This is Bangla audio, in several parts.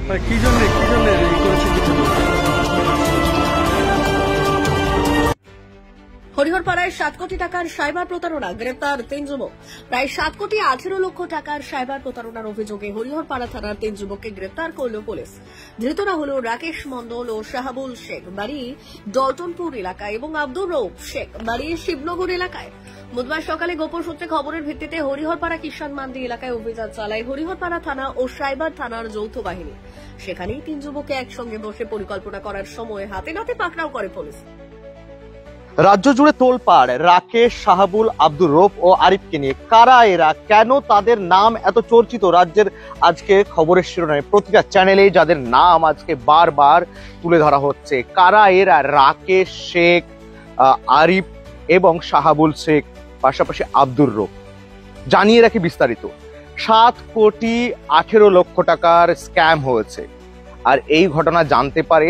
কি জন্য করেছে কিছু হরিহরপাড়ায় 7 কোটি টাকার সাইবার প্রতারণা, গ্রেপ্তার 3 যুবক। প্রায় 7 কোটি 18 লক্ষ টাকার সাইবার প্রতারণার অভিযোগে হরিহরপাড়া থানার 3 যুবককে গ্রেপ্তার করল পুলিশ। ধৃতরা হল রাকেশ মণ্ডল ও শাহাবুল শেখ, বাড়ি ডলটনপুর এলাকায়, এবং আব্দুর রৌফ শেখ, বাড়ি শিবনগর এলাকায়। বুধবার সকালে গোপন সূত্রে খবরের ভিত্তিতে হরিহরপাড়া কিষান মান্ডি এলাকায় অভিযান চালায় হরিহরপাড়া থানা ও সাইবার থানার যৌথ বাহিনী। সেখানেই 3 যুবককে একসঙ্গে বসে পরিকল্পনা করার সময় হাতে নাতে পাকড়াও করে পুলিশ। রাজ্য জুড়ে তোলপাড় রাকেশ, শাহাবুল, আব্দুর রৌফ ও আরিফকে নিয়ে। কারা এরা, কেন তাদের নাম এত চর্চিত রাজ্যের? আজকে খবরের শিরোনামে প্রতিটা চ্যানেলে যাদের নাম আজকে বারবার তুলে ধরা হচ্ছে। কারা এরা? রাকেশ শেখ, আরিফ এবং শাহাবুল শেখ, পাশাপাশি আব্দুর রৌফ। জানিয়ে রাখি বিস্তারিত। 7 কোটি 18 লক্ষ টাকার স্ক্যাম হয়েছে, আর এই ঘটনা জানতে পারে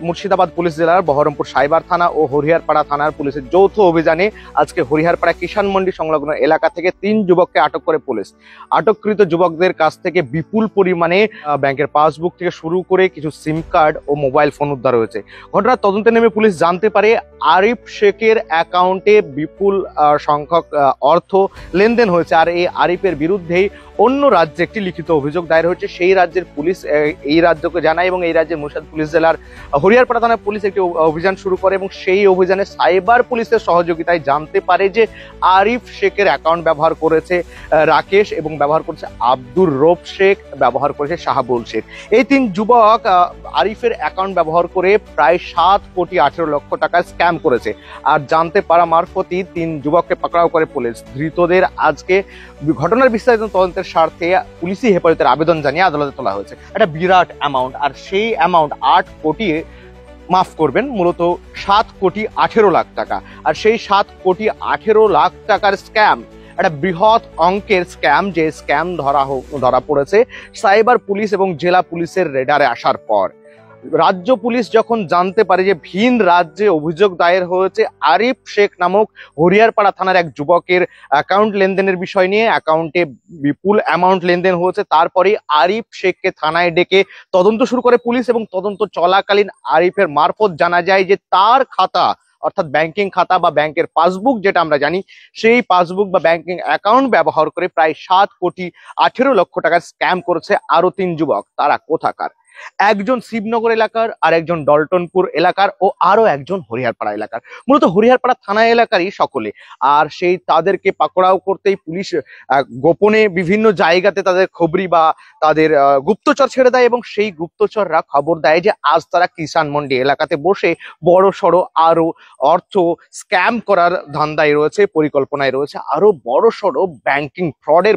মুর্শিদাবাদ পুলিশ জেলার বহরমপুর সাইবার থানা ও হরিহরপাড়া থানার পুলিশের যৌথ অভিযানে আজকে হরিহরপাড়া কিষান মন্ডি সংলগ্ন এলাকা থেকে 3 যুবককে আটক করে পুলিশ। আটককৃত যুবকদের কাছ থেকে বিপুল পরিমাণে ব্যাংকের পাসবুক থেকে শুরু করে কিছু সিম কার্ড ও মোবাইল ফোন উদ্ধার হয়েছে। ঘটনার তদন্তে নেমে পুলিশ জানতে পারে আরিফ শেখের অ্যাকাউন্টে বিপুল সংখ্যক অর্থ লেনদেন হয়েছে, আর এই আরিফের বিরুদ্ধেই অন্য রাজ্যে একটি লিখিত অভিযোগ দায়ের হয়েছে। সেই রাজ্যের পুলিশ এই রাজ্যকে জানায় এবং এই রাজ্যের মুর্শিদাবাদ পুলিশ জেলার হরিহরপাড়া থানার পুলিশ একটি অভিযান শুরু করে এবং সেই অভিযানে সাইবার পুলিশের সহযোগিতায় জানতে পারে যে আরিফ শেখের অ্যাকাউন্ট ব্যবহার করেছে রাকেশ, এবং ব্যবহার করেছে আব্দুর রৌফ শেখ, ব্যবহার করেছে শাহাবুল শেখ। এই 3 যুবক আরিফের অ্যাকাউন্ট ব্যবহার করে প্রায় 7 কোটি 18 লক্ষ টাকা স্ক্যাম করেছে, আর জানতে পারা মারফতই 3 যুবককে পাকড়াও করে পুলিশ। ধৃতদের আজকে ঘটনার বিস্তারিত তদন্তের স্বার্থে পুলিশি হেফাজতের আবেদন জানিয়ে আদালতে তোলা হয়েছে। একটা বিরাট অ্যামাউন্ট, আর সেই অ্যামাউন্ট 8 কোটি, মাফ করবেন, মূলত 7 কোটি 18 লাখ টাকা। আর সেই 7 কোটি 18 লাখ টাকার স্ক্যাম একটা বৃহৎ অঙ্কের স্ক্যাম, যে স্ক্যাম ধরা পড়েছে সাইবার পুলিশ এবং জেলা পুলিশের রেডারে আসার পর। রাজ্য পুলিশ যখন জানতে পারে যে ভিন রাজ্যে অভিযোগ দায়ের হয়েছে আরিফ শেখ নামক হরিহরপাড়া থানার এক যুবকের অ্যাকাউন্ট লেনদেনের বিষয় নিয়ে, অ্যাকাউন্টে বিপুল অ্যামাউন্ট লেনদেন হয়েছে, তারপরে আরিফ শেখকে থানায় ডেকে তদন্ত শুরু করে পুলিশ। এবং তদন্ত চলাকালীন আরিফের মারফত জানা যায় যে তার খাতা, অর্থাৎ ব্যাংকিং খাতা বা ব্যাংকের পাসবুক যেটা আমরা জানি, সেই পাসবুক বা ব্যাংকিং অ্যাকাউন্ট ব্যবহার করে প্রায় 7 কোটি 18 লক্ষ টাকার স্ক্যাম করেছে আরো 3 যুবক। তারা কোথাকার? একজন শিবনগর এলাকার, আর একজন ডলটনপুর এলাকার, ও আরো একজন হরিহরপাড়া এলাকার। মূলত হরিহরপাড়া থানা এলাকারই সকলে। আর সেই তাদেরকে পাকড়াও করতেই পুলিশ গোপনে বিভিন্ন জায়গাতে তাদের খবরি বা তাদের গুপ্তচর ছেড়ে দেয়, এবং সেই গুপ্তচররা খবর দেয় যে আজ তারা কিষান মন্ডি এলাকাতে বসে বড় সড়ো আরো অর্থ স্ক্যাম করার ধান্দায় রয়েছে, পরিকল্পনায় রয়েছে, আরো বড় সড়ো ব্যাংকিং ফ্রডের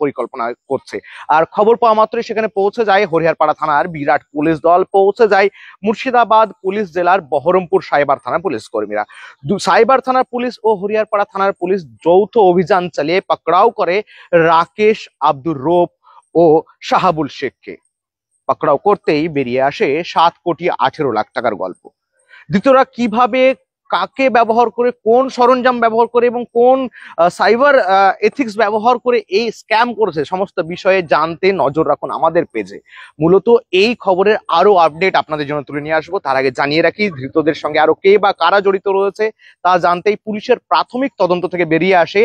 পরিকল্পনা করছে। আর খবর পাওয়া মাত্রই সেখানে পৌঁছে যায় হরিহরপাড়া থানার বিরাট পুলিশ দল, পৌঁছে যায় মুর্শিদাবাদ পুলিশ জেলার বহরমপুর সাইবার থানার পুলিশ কর্মীরা। সাইবার থানার পুলিশ ও হরিহরপাড়া থানার পুলিশ যৌথ অভিযান চালিয়ে পাকড়াও করে রাকেশ, আব্দুর রৌফ ও শাহাবুল শেখকে। পাকড়াও করতেই বেরিয়ে আসে 7 কোটি 18 লাখ টাকার গল্প। দ্বিতীয়রা কিভাবে, কাকে ব্যবহার করে, কোন সরঞ্জাম ব্যবহার করে এবং কোন সাইবার এথিক্স ব্যবহার করে এই স্ক্যাম করেছে, সমস্ত বিষয়ে জানতে নজর রাখুন আমাদের পেজে। মূলত এই খবরের আরো আপডেট আপনাদের জন্য তুলে নিয়ে আসবো। তার আগে জানিয়ে রাখি, ধৃতদের সঙ্গে আরো কে বা কারা জড়িত রয়েছে তা জানতেই পুলিশের প্রাথমিক তদন্ত থেকে বেরিয়ে আসে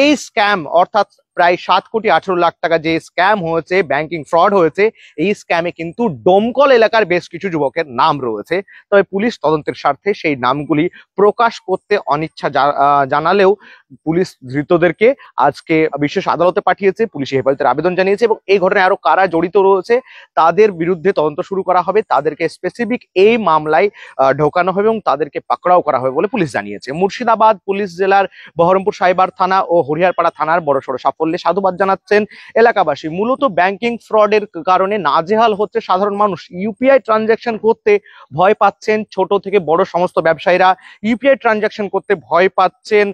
এই স্ক্যাম, অর্থাৎ প্রায় 7 কোটি 18 লাখ টাকা যে স্ক্যাম হয়েছে, ব্যাংকিং ফ্রড হয়েছে, এই স্ক্যামে কিন্তু ডোমকল এলাকার বেশ কিছু যুবকের নাম রয়েছে। তবে পুলিশ তদন্তের স্বার্থে সেই নামগুলি প্রকাশ করতে অনিচ্ছা জানালেও পুলিশ ধৃতদেরকে আজকে বিশেষ আদালতে পাঠিয়েছে, পুলিশি হেফাজতের আবেদন জানিয়েছে, এবং এই ঘটনায় আরো কারা জড়িত রয়েছে তাদের বিরুদ্ধে তদন্ত শুরু করা হবে। তাদেরকে স্পেসিফিক এই মামলায় ঢোকানো হবে এবং তাদেরকে পাকড়াও করা হবে বলে পুলিশ জানিয়েছে। মুর্শিদাবাদ পুলিশ জেলার বহরমপুর সাইবার থানা ও হরিহরপাড়া থানার বড়সড় সাফল্যে সাধুবাদ জানাচ্ছেন এলাকাবাসী। মূলত ব্যাংকিং ফ্রডের কারণে নাজেহাল হচ্ছে সাধারণ মানুষ। ইউপিআই ট্রানজাকশন করতে ভয় পাচ্ছেন ছোট থেকে বড় সমস্ত ব্যবসায়ীরা, ইউপিআই ট্রানজাকশন করতে ভয় পাচ্ছেন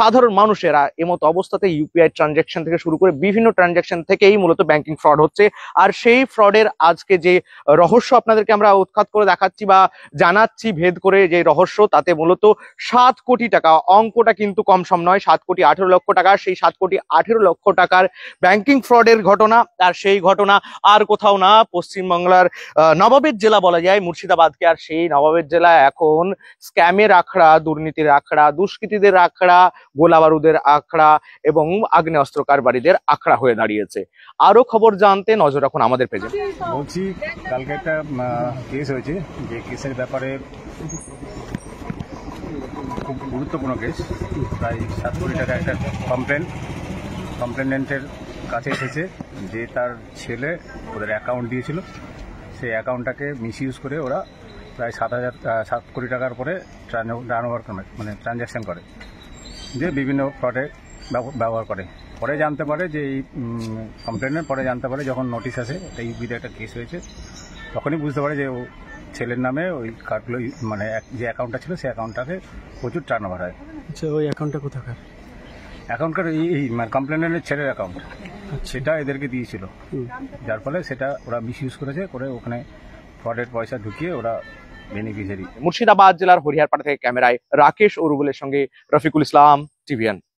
সাধারণ মানুষেরা এমতো অবস্থাতে ইউপিআই ট্রানজ্যাকশন থেকে শুরু করে বিভিন্ন ট্রানজ্যাকশন থেকেই মূলত ব্যাংকিং ফ্রড হচ্ছে। আর সেই ফ্রডের আজকে যে রহস্য আপনাদেরকে আমরা উৎখাত করে দেখাচ্ছি বা জানাচ্ছি, ভেদ করে যে রহস্য, তাতে মূলত 7 কোটি টাকা, অঙ্কটা কিন্তু কম সম নয়, 7,18,00,000 টাকা। সেই 7,18,00,000 টাকার ব্যাংকিং ফ্রডের ঘটনা, আর সেই ঘটনা আর কোথাও না, পশ্চিমবাংলার নবাবের জেলা বলা যায় মুর্শিদাবাদকে। আর সেই নবাবের জেলা এখন স্ক্যামের আখড়া, দুর্নীতির আখড়া, দুষ্কৃতীদের আখড়া, গোলা বারুদের আখড়া এবং আগ্নেয়াস্ত্র কারবারিদের আখড়া হয়ে দাঁড়িয়েছে। আরো খবর জানতে নজর রাখুন আমাদের পেজে। বলছি, কালকে একটা কেস হয়েছে, যে কেসের ব্যাপারে খুব গুরুত্বপূর্ণ কেস। প্রায় 7 কোটি টাকা একটা কমপ্লেনেন্টের কাছে এসেছে যে তার ছেলে ওদের অ্যাকাউন্ট দিয়েছিল, সেই অ্যাকাউন্টটাকে মিসইউজ করে ওরা প্রায় 7 কোটি টাকার পরে টার্নওভার মানে ট্রানজ্যাকশন করে, যে বিভিন্ন ফ্রডে ব্যবহার করে। পরে জানতে পারে যে এই কমপ্লেনের পরে জানতে পারে, যখন নোটিশ আসে এই বিধে একটা কেস হয়েছে, তখনই বুঝতে পারে যে ও ছেলের নামে ওই কার্ডগুলো, মানে যে অ্যাকাউন্টটা ছিল সেই অ্যাকাউন্টটাকে প্রচুর টার্নওভার হয়। আচ্ছা, ওই অ্যাকাউন্টটা কোথাকার? অ্যাকাউন্টটার এই মানে কমপ্লেনের ছেলের অ্যাকাউন্ট, সেটা এদেরকে দিয়েছিল, যার ফলে সেটা ওরা মিসইউজ করেছে, করে ওখানে ফ্রডের পয়সা ঢুকিয়ে ওরা বেনিফিশিয়ারি। মুর্শিদাবাদ জেলার হরিহরপাড়া থেকে ক্যামেরায় রাকেশ ও রুবেলের সঙ্গে রফিকুল ইসলাম, টিভিএন।